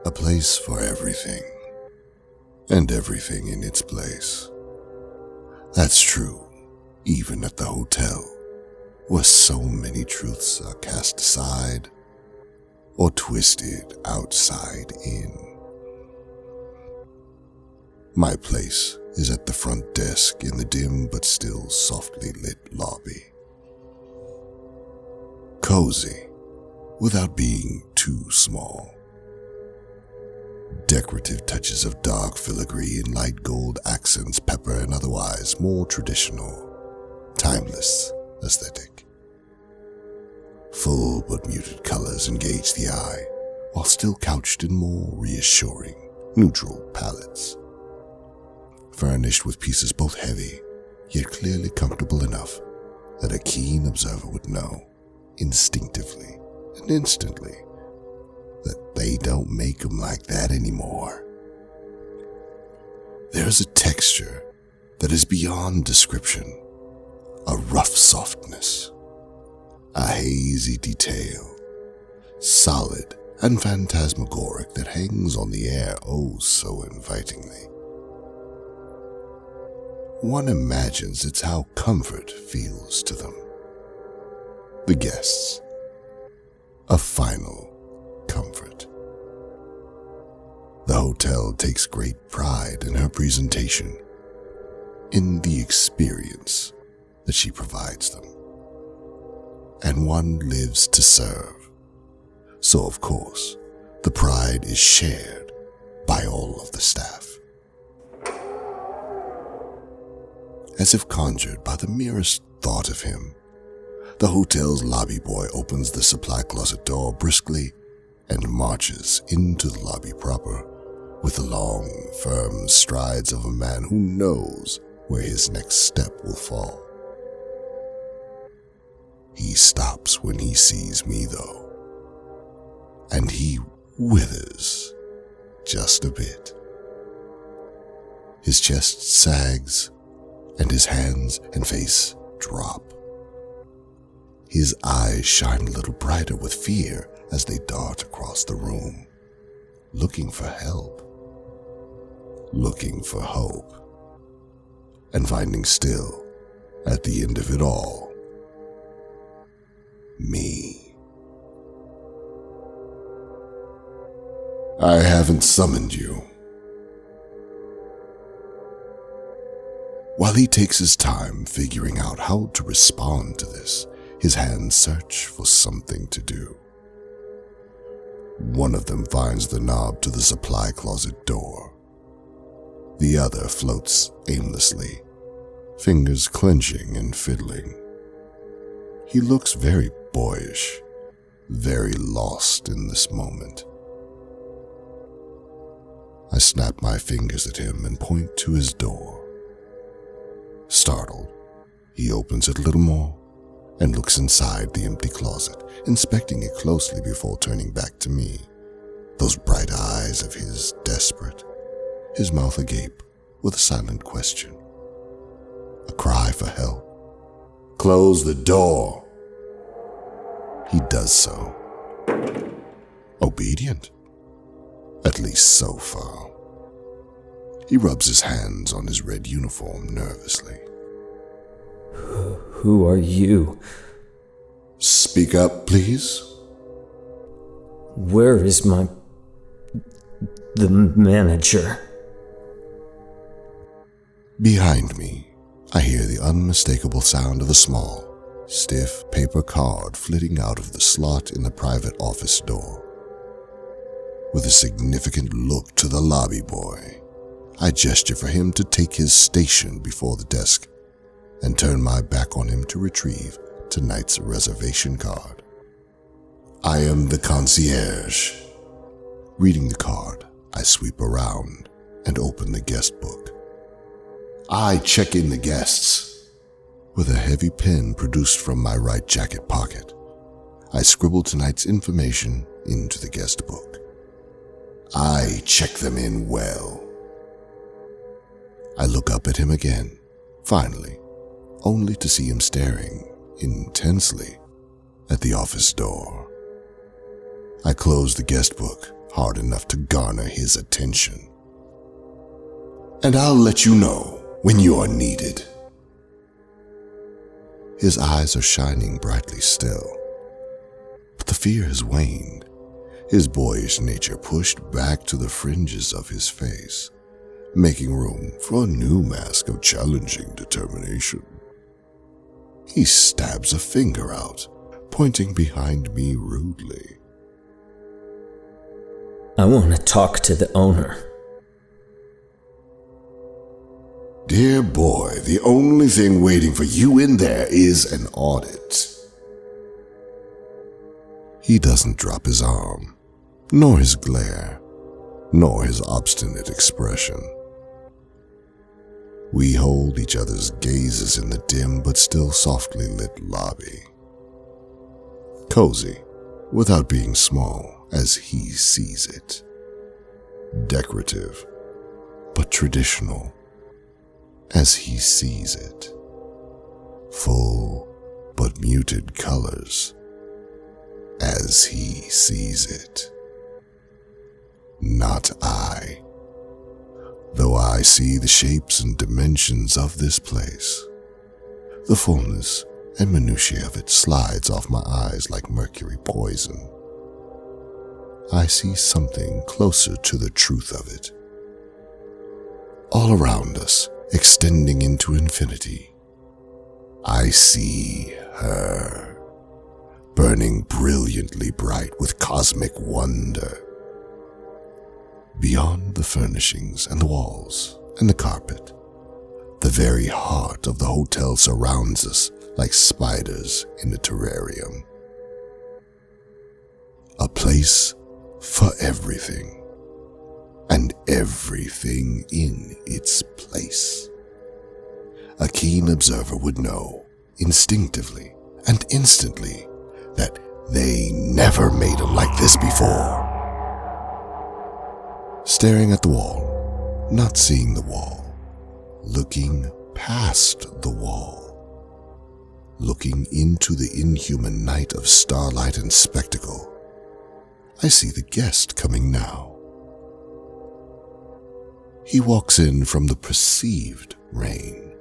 A place for everything, and everything in its place. That's true, even at the hotel, where so many truths are cast aside or twisted outside in. My place is at the front desk in the dim but still softly lit lobby. Cozy, without being too small. Decorative touches of dark filigree and light gold accents pepper an otherwise more traditional, timeless aesthetic. Full but muted colors engage the eye, while still couched in more reassuring, neutral palettes. Furnished with pieces both heavy, yet clearly comfortable enough that a keen observer would know, instinctively and instantly, that they don't make them like that anymore. There's a texture that is beyond description, a rough softness, a hazy detail, solid and phantasmagoric that hangs on the air oh so invitingly. One imagines it's how comfort feels to them. The guests. A final comfort. The hotel takes great pride in her presentation, in the experience that she provides them. And one lives to serve. So of course, the pride is shared by all of the staff. As if conjured by the merest thought of him, the hotel's lobby boy opens the supply closet door briskly and marches into the lobby proper with the long, firm strides of a man who knows where his next step will fall. He stops when he sees me, though, and he withers just a bit. His chest sags, and his hands and face drop. His eyes shine a little brighter with fear as they dart across the room, looking for help, looking for hope, and finding still, at the end of it all, me. I haven't summoned you. While he takes his time figuring out how to respond to this, his hands search for something to do. One of them finds the knob to the supply closet door. The other floats aimlessly, fingers clenching and fiddling. He looks very boyish, very lost in this moment. I snap my fingers at him and point to his door. Startled, he opens it a little more and looks inside the empty closet, inspecting it closely before turning back to me. Those bright eyes of his desperate, his mouth agape with a silent question. A cry for help. Close the door. He does so. Obedient. At least so far. He rubs his hands on his red uniform nervously. Who are you? Speak up, please. Where is the manager? Behind me, I hear the unmistakable sound of a small, stiff paper card flitting out of the slot in the private office door. With a significant look to the lobby boy, I gesture for him to take his station before the desk and turn my back on him to retrieve tonight's reservation card. I am the concierge. Reading the card, I sweep around and open the guest book. I check in the guests. With a heavy pen produced from my right jacket pocket, I scribble tonight's information into the guest book. I check them in well. I look up at him again, finally, only to see him staring intensely at the office door. I close the guest book, hard enough to garner his attention. And I'll let you know when you are needed. His eyes are shining brightly still, but the fear has waned, his boyish nature pushed back to the fringes of his face, making room for a new mask of challenging determination. He stabs a finger out, pointing behind me rudely. I want to talk to the owner. Dear boy, the only thing waiting for you in there is an audit. He doesn't drop his arm, nor his glare, nor his obstinate expression. We hold each other's gazes in the dim but still softly lit lobby. Cozy, without being small as he sees it. Decorative, but traditional as he sees it. Full, but muted colors as he sees it. Not I, though I see the shapes and dimensions of this place. The fullness and minutiae of it slides off my eyes like mercury poison. I see something closer to the truth of it. All around us, extending into infinity, I see her, burning brilliantly bright with cosmic wonder. Beyond the furnishings and the walls and the carpet, the very heart of the hotel surrounds us like spiders in a terrarium. A place for everything, and everything in its place. A keen observer would know, instinctively and instantly, that they never made 'em like this before. Staring at the wall, not seeing the wall, looking past the wall, looking into the inhuman night of starlight and spectacle, I see the guest coming now. He walks in from the perceived rain,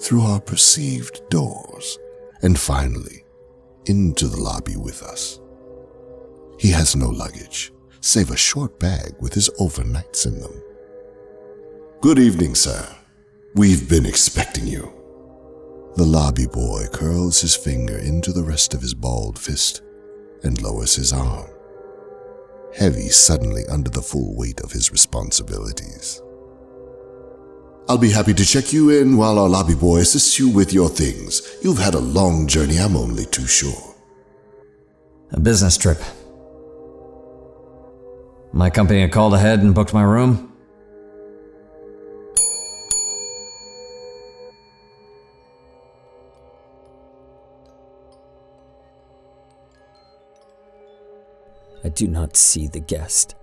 through our perceived doors, and finally into the lobby with us. He has no luggage, save a short bag with his overnights in them. Good evening, sir. We've been expecting you. The lobby boy curls his finger into the rest of his balled fist and lowers his arm, heavy suddenly under the full weight of his responsibilities. I'll be happy to check you in while our lobby boy assists you with your things. You've had a long journey, I'm only too sure. A business trip. My company had called ahead and booked my room. I do not see the guest.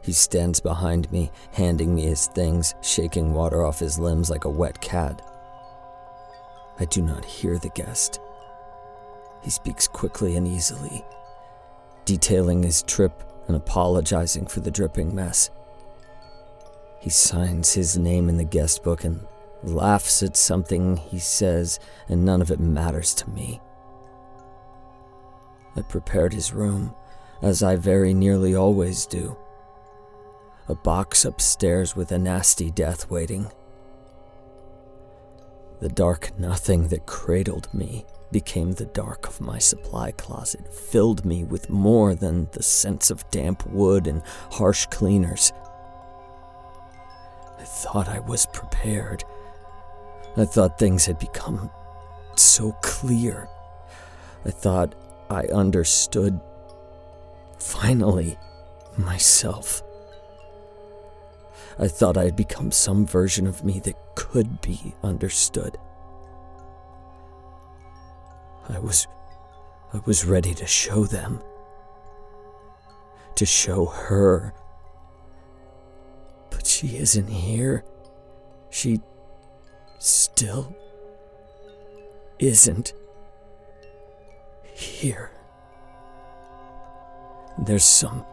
He stands behind me, handing me his things, shaking water off his limbs like a wet cat. I do not hear the guest. He speaks quickly and easily, detailing his trip and apologizing for the dripping mess. He signs his name in the guest book and laughs at something he says, and none of it matters to me. I prepared his room, as I very nearly always do. A box upstairs with a nasty death waiting. The dark nothing that cradled me became the dark of my supply closet, filled me with more than the sense of damp wood and harsh cleaners. I thought I was prepared. I thought things had become so clear. I thought I understood, finally, myself. I thought I had become some version of me that could be understood. I was ready to show them. To show her. But she isn't here. She still isn't here. There's some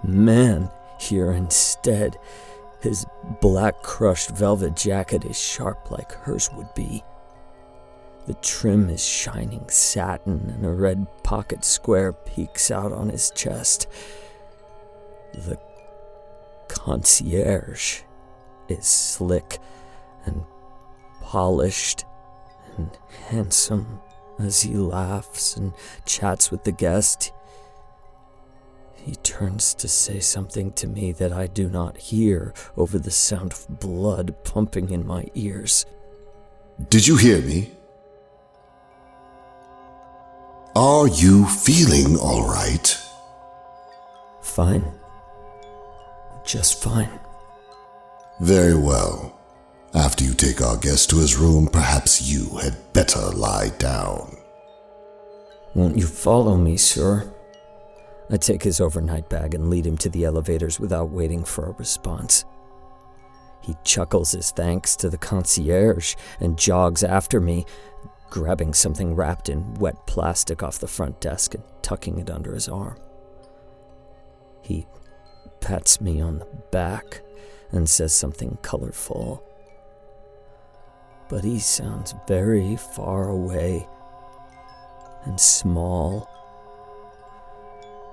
man here instead. His black crushed velvet jacket is sharp like hers would be. The trim is shining satin, and a red pocket square peeks out on his chest. The concierge is slick and polished and handsome as he laughs and chats with the guest. He turns to say something to me that I do not hear over the sound of blood pumping in my ears. Did you hear me? Are you feeling all right? Fine. Just fine. Very well. After you take our guest to his room, perhaps you had better lie down. Won't you follow me, sir? I take his overnight bag and lead him to the elevators without waiting for a response. He chuckles his thanks to the concierge and jogs after me, grabbing something wrapped in wet plastic off the front desk and tucking it under his arm. He pats me on the back and says something colorful. But he sounds very far away and small.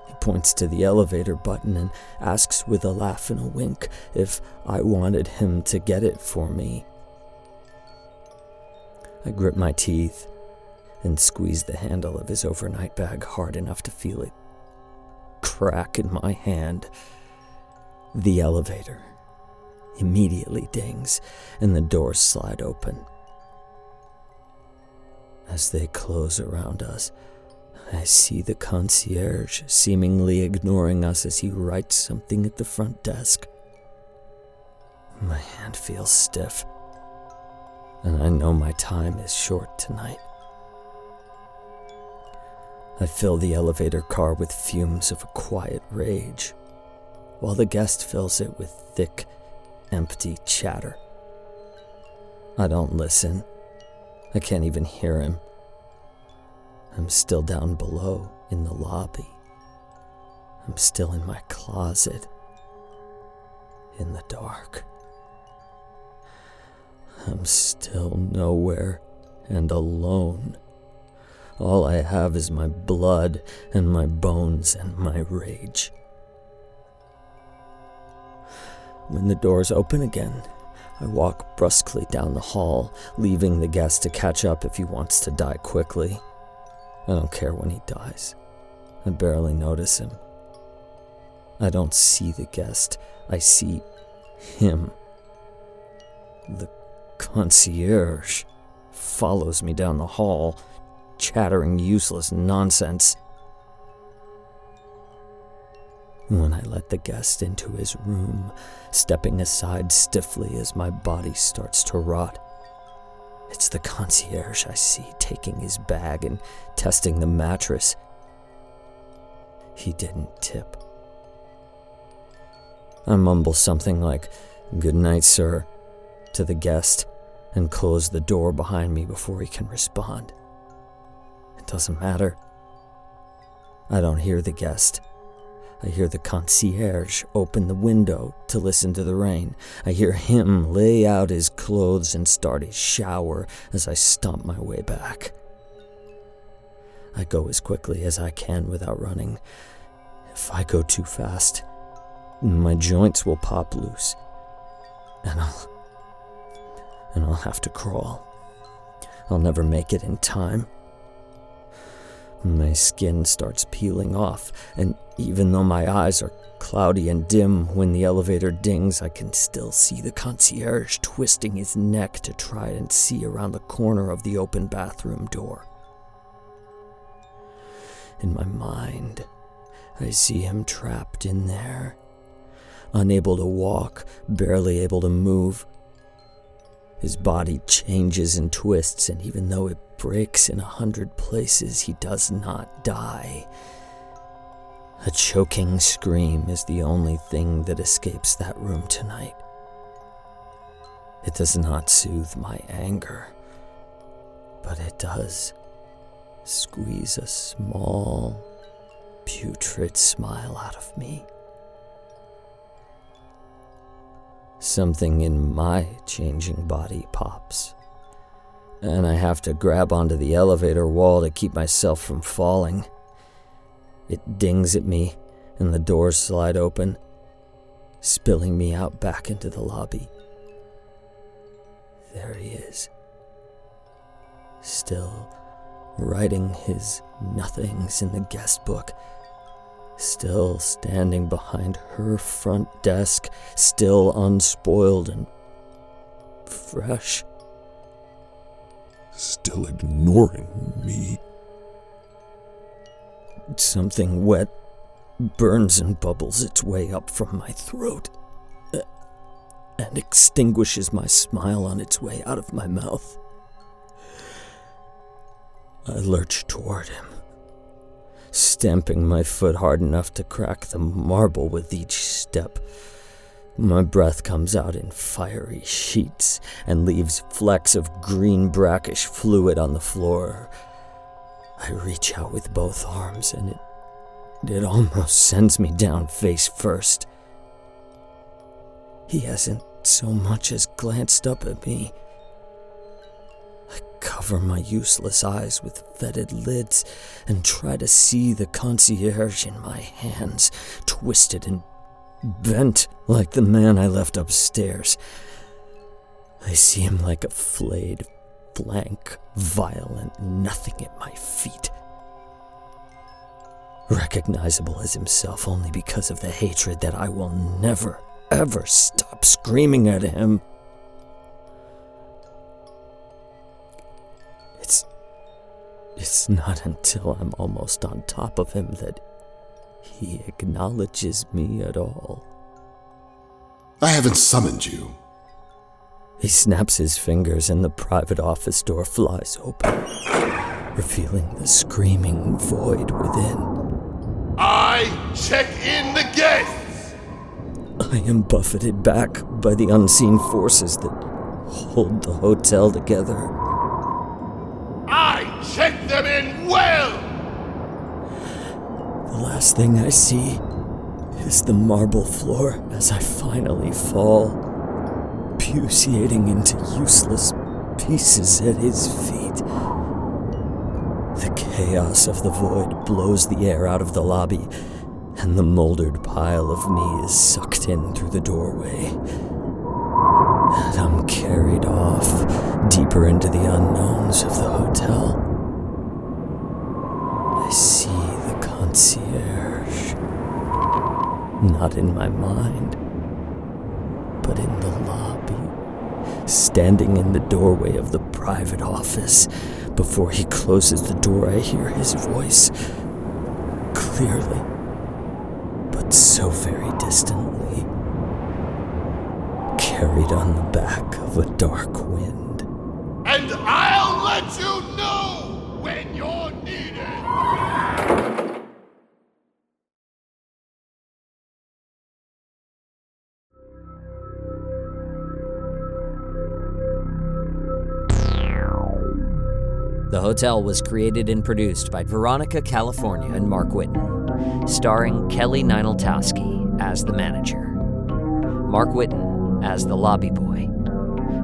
He points to the elevator button and asks with a laugh and a wink if I wanted him to get it for me. I grit my teeth and squeeze the handle of his overnight bag hard enough to feel it crack in my hand. The elevator immediately dings and the doors slide open. As they close around us, I see the concierge seemingly ignoring us as he writes something at the front desk. My hand feels stiff, and I know my time is short tonight. I fill the elevator car with fumes of a quiet rage, while the guest fills it with thick, empty chatter. I don't listen. I can't even hear him. I'm still down below in the lobby. I'm still in my closet, in the dark. I'm still nowhere and alone. All I have is my blood and my bones and my rage. When the doors open again, I walk brusquely down the hall, leaving the guest to catch up if he wants to die quickly. I don't care when he dies. I barely notice him. I don't see the guest. I see him. The concierge follows me down the hall, chattering useless nonsense. When I let the guest into his room, stepping aside stiffly as my body starts to rot, it's the concierge I see taking his bag and testing the mattress. He didn't tip. I mumble something like, "Good night, sir," to the guest and close the door behind me before he can respond. It doesn't matter. I don't hear the guest. I hear the concierge open the window to listen to the rain. I hear him lay out his clothes and start his shower as I stomp my way back. I go as quickly as I can without running. If I go too fast, my joints will pop loose, and I'll have to crawl. I'll never make it in time. My skin starts peeling off, and even though my eyes are cloudy and dim when the elevator dings, I can still see the concierge twisting his neck to try and see around the corner of the open bathroom door. In my mind, I see him trapped in there, unable to walk, barely able to move. His body changes and twists, and even though it breaks in 100 places, he does not die. A choking scream is the only thing that escapes that room tonight. It does not soothe my anger, but it does squeeze a small, putrid smile out of me. Something in my changing body pops, and I have to grab onto the elevator wall to keep myself from falling. It dings at me, and the doors slide open, spilling me out back into the lobby. There he is, still writing his nothings in the guest book, still standing behind her front desk, still unspoiled and fresh. Still ignoring me. Something wet burns and bubbles its way up from my throat and extinguishes my smile on its way out of my mouth. I lurch toward him, stamping my foot hard enough to crack the marble with each step. My breath comes out in fiery sheets and leaves flecks of green brackish fluid on the floor. I reach out with both arms and it almost sends me down face first. He hasn't so much as glanced up at me. I cover my useless eyes with fetid lids and try to see the concierge in my hands, twisted and bent like the man I left upstairs. I see him like a flayed, blank, violent nothing at my feet. Recognizable as himself only because of the hatred that I will never, ever stop screaming at him. It's not until I'm almost on top of him that he acknowledges me at all. I haven't summoned you. He snaps his fingers and the private office door flies open, revealing the screaming void within. I check in the guests! I am buffeted back by the unseen forces that hold the hotel together. I check them in well! The last thing I see is the marble floor as I finally fall, puceating into useless pieces at his feet. The chaos of the void blows the air out of the lobby, and the moldered pile of me is sucked in through the doorway. And I'm carried off, deeper into the unknowns of the hotel. I see the concierge, not in my mind, but in the lobby, standing in the doorway of the private office. Before he closes the door, I hear his voice, clearly, but so very distantly, carried on the back of a dark wind. And I'll let you know when you're needed! The Hotel was created and produced by Veronica, California, and Mark Whitten, starring Kelly Nienaltowski as the manager, Mark Whitten as the lobby boy,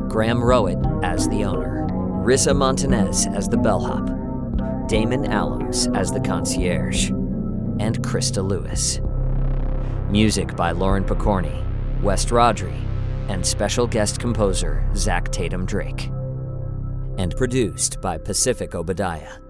Graham Rowat as the owner, Rissa Montañez as the bellhop, Damon Alums as the concierge, and Christa Lewis. Music by Lauren Picorni, West Rodri, and special guest composer Tatom-Drake. And produced by Pacific Obadiah.